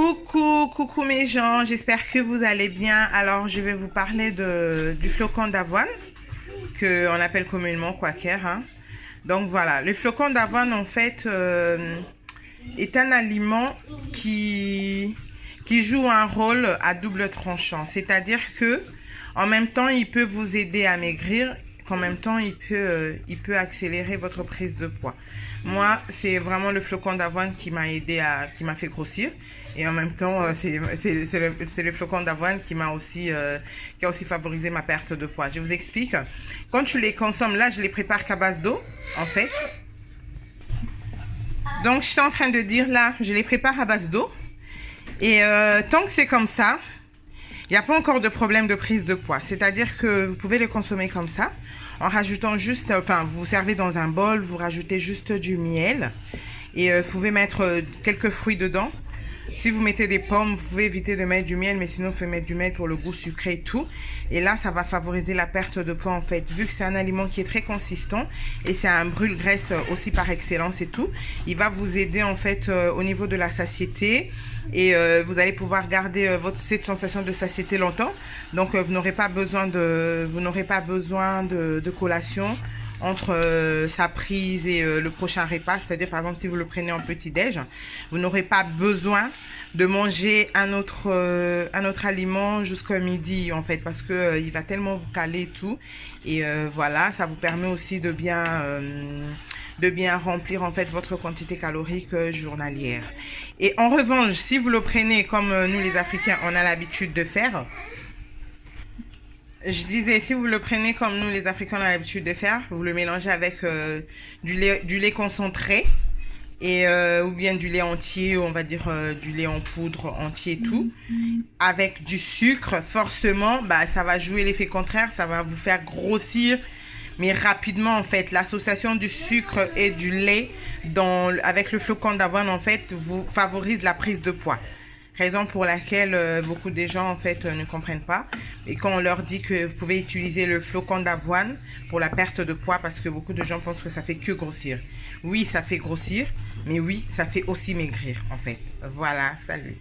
Coucou mes gens, j'espère que vous allez bien. Alors je vais vous parler du flocon d'avoine, qu'on appelle communément quaker, hein. Donc voilà, le flocon d'avoine en fait est un aliment qui joue un rôle à double tranchant. C'est-à-dire que en même temps il peut vous aider à maigrir, qu'en même temps il peut accélérer votre prise de poids. Moi, c'est vraiment le flocon d'avoine qui m'a aidé qui m'a fait grossir. Et en même temps, c'est le flocon d'avoine qui a aussi favorisé ma perte de poids. Je vous explique. Quand tu les consommes, là, je les prépare qu'à base d'eau, en fait. Donc, je suis en train de dire là, je les prépare à base d'eau. Et tant que c'est comme ça, il n'y a pas encore de problème de prise de poids. C'est-à-dire que vous pouvez les consommer comme ça, en rajoutant juste, enfin, vous servez dans un bol, vous rajoutez juste du miel. Et vous pouvez mettre quelques fruits dedans. Si vous mettez des pommes, vous pouvez éviter de mettre du miel, mais sinon, vous pouvez mettre du miel pour le goût sucré et tout. Et là, ça va favoriser la perte de poids, en fait. Vu que c'est un aliment qui est très consistant et c'est un brûle-graisse aussi par excellence et tout, il va vous aider, en fait, au niveau de la satiété. Et vous allez pouvoir garder cette sensation de satiété longtemps. Donc, vous n'aurez pas besoin de collation entre sa prise et le prochain repas. C'est-à-dire, par exemple, si vous le prenez en petit-déj, vous n'aurez pas besoin de manger un autre aliment jusqu'à midi, en fait, parce que il va tellement vous caler tout. Et voilà, ça vous permet aussi de bien remplir, en fait, votre quantité calorique journalière. Et en revanche, si vous le prenez comme nous, les Africains, on a l'habitude de faire, je disais, si vous le prenez comme nous, les Africains, on a l'habitude de faire, vous le mélangez avec du lait concentré et ou bien du lait entier, on va dire du lait en poudre entier et tout, avec du sucre, forcément, bah, ça va jouer l'effet contraire, ça va vous faire grossir, mais rapidement, en fait. L'association du sucre et du lait avec le flocon d'avoine, en fait, vous favorise la prise de poids. Raison pour laquelle beaucoup de gens, en fait, ne comprennent pas. Et quand on leur dit que vous pouvez utiliser le flocon d'avoine pour la perte de poids, parce que beaucoup de gens pensent que ça fait que grossir. Oui, ça fait grossir, mais oui, ça fait aussi maigrir, en fait. Voilà, salut.